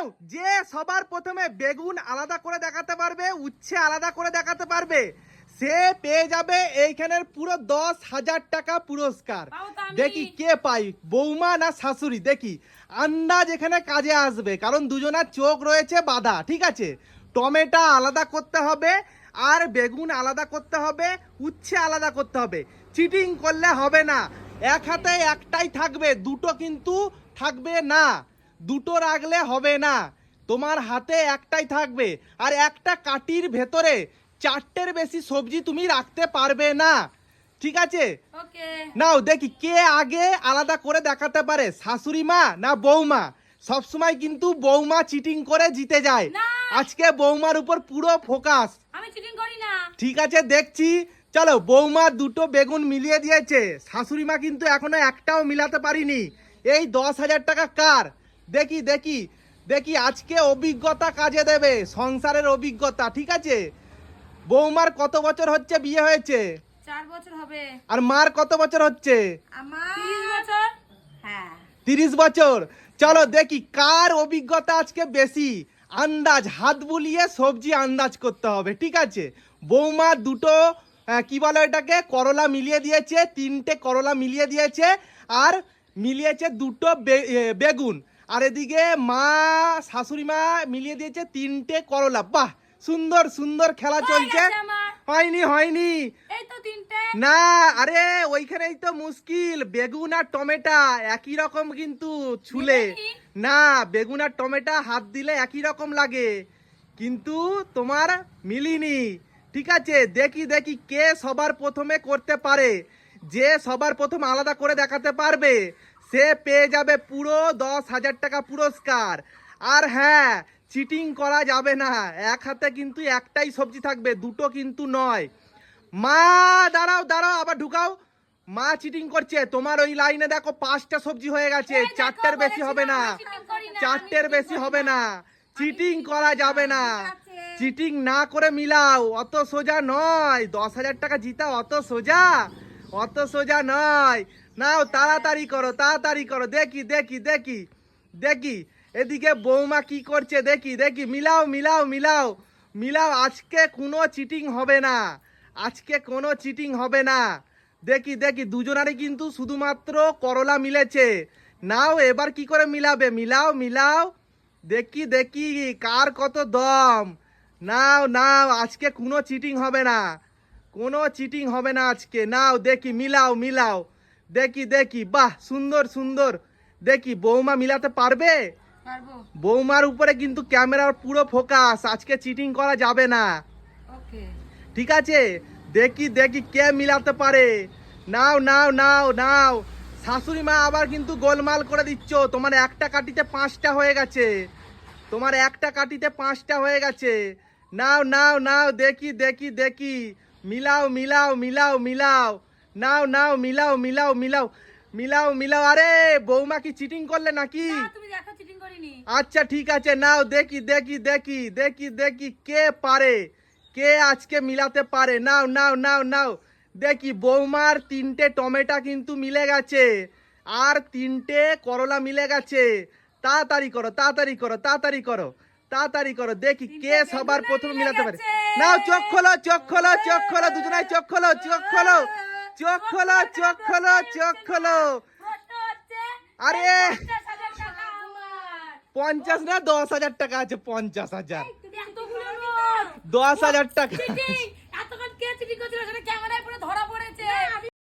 নাও, যে সবার প্রথমে বেগুন আলাদা করে দেখাতে পারবে, উচ্ছে আলাদা করে দেখাতে পারবে, সে পেয়ে যাবে এইখানের পুরো 10,000 টাকা পুরস্কার। দেখি কে পাই, বৌমা না শাশুড়ি। দেখি আন্দাজ এখানে কাজে আসবে, কারণ দুজনার চোখ রয়েছে বাঁধা। ঠিক আছে, টমেটো আলাদা করতে হবে, আর বেগুন আলাদা করতে হবে, উচ্ছে আলাদা করতে হবে। চিটিং করলে হবে না। এক হাতে একটাই থাকবে, দুটো কিন্তু থাকবে না। দুটো রাখলে হবে না, তোমার হাতে একটাই থাকবে। আর একটা কাটির ভেতরে 4টের বেশি সবজি তুমি রাখতে পারবে না। ঠিক আছে, নাও দেখি কে আগে আলাদা করে দেখাতে পারে, শাশুড়ি মা না বৌমা। সবসময় কিন্তু বৌমা চিটিং করে জিতে যায়। আজকে বৌমার উপর পুরো ফোকাস। আমি চিটিং করি না। ঠিক আছে, দেখছি। চলো, বৌমা দুটো বেগুন মিলিয়ে দিয়েছে, শাশুড়ি মা কিন্তু এখনো একটাও মিলাতে পারিনি। এই 10,000 টাকা কার? দেখি দেখি দেখি, আজকে অভিজ্ঞতা কাজে দেবে, সংসারের অভিজ্ঞতা। ঠিক আছে, বৌমার কত বছর হচ্ছে বিয়ে হয়েছে? 4 বছর হবে। আর মার কত বছর হচ্ছে? আমার 30 বছর। হ্যাঁ, 30 বছর। চলো দেখি কার অভিজ্ঞতা আজকে বেশি। আন্দাজ, হাত বুলিয়ে সবজি আন্দাজ করতে হবে। ঠিক আছে, বৌমা দুটো কি বলে এটাকে, করলা মিলিয়ে দিয়েছে, 3টে করলা মিলিয়ে দিয়েছে, আর মিলিয়েছে দুটো বেগুন। আর এদিকে মা, শাশুড়ি মা মিলিয়ে দিয়েছে 3টে করলা। বাহ, সুন্দর সুন্দর খেলা চলছে। হয়নি হয়নি, এই তো 3টে না। আরে ওইখানেই তো মুশকিল, বেগুন আর টমেটো একই রকম কিন্তু ছুলে না। বেগুন আর টমেটো হাত দিলে একই রকম লাগে, কিন্তু তোমার মিলিনি। ঠিক আছে, দেখি দেখি কে সবার প্রথমে করতে পারে। যে সবার প্রথম আলাদা করে দেখাতে পারবে, সে পেয়ে যাবে পুরো 10,000 টাকা পুরস্কার। আর হ্যাঁ, চিটিং করা যাবে না, এক হাতে কিন্তু একটাই সবজি থাকবে, দুটো কিন্তু নয়। মা দাঁড়াও দাঁড়াও, আবার ঢুকাও। মা চিটিং করছে, তোমার ওই লাইনে দেখো 5টা সবজি হয়ে গেছে, 4টের বেশি হবে না, 4টের বেশি হবে না। চিটিং করা যাবে না, চিটিং না করে মিলাও, অত সোজা নয়। 10,000 টাকা জিতা অত সোজা, অত সোজা নয়। নাও তাড়াতাড়ি করো, তাড়াতাড়ি করো। দেখি দেখি দেখি দেখি এদিকে বৌমা কি করছে, দেখি দেখি। মিলাও মিলাও মিলাও মিলাও, আজকে কোনো চিটিং হবে না, আজকে কোনো চিটিং হবে না। দেখি দেখি, দুজনারই কিন্তু শুধুমাত্র করলা মিলেছে। নাও এবার কি করে মিলাবে, মিলাও মিলাও। দেখি দেখি কার কত দম। নাও নাও, আজকে কোনো চিটিং হবে না, কোনো চিটিং হবে না আজকে। নাও দেখি, মিলাও মিলাও। দেখি দেখি, বাহ, সুন্দর সুন্দর। দেখি বৌমা মিলাতে পারবে? পারবো। বৌমার উপরে কিন্তু ক্যামেরার পুরো ফোকাস, আজকে চিটিং করা যাবে না। ওকে, ঠিক আছে, দেখি দেখি কে মিলাতে পারে। নাও নাও নাও নাও। শাশুড়ি মা আবার কিন্তু গোলমাল করে দিচ্ছ, তোমার একটা কাটিতে 5টা হয়ে গেছে, তোমার একটা কাটিতে 5টা হয়ে গেছে। নাও নাও নাও, দেখি দেখি দেখি। মিলাও মিলাও মিলাও মিলাও। নাও নাও, মিলাও মিলাও মিলাও মিলাও মিলাও। আরে বৌমা কি চিটিং করলে নাকি? না, তুমি দেখো চিটিং করিনি। আচ্ছা ঠিক আছে, নাও দেখি দেখি দেখি দেখি দেখি কে পারে, কে আজকে মিলাতে পারে। নাও নাও নাও নাও। দেখি বৌমার 3টে টমেটো কিন্তু মিলে গেছে, আর 3টে করলা মিলে গেছে। তাড়াতাড়ি করো তাড়াতাড়ি করো তাড়াতাড়ি করো তাড়াতাড়ি করো। দেখি কে সবার প্রথমে মিলাতে পারে। নাও চোখ খোলো চোখ খোলো চোখ খোলো, দুজনাই চোখ খোলো চোখ খোলো চোখ খোলো চোখ খোলো চোখ খোলো। আরে 50 না 10,000 টাকা আছে, 50,000, 10,000 টাকা।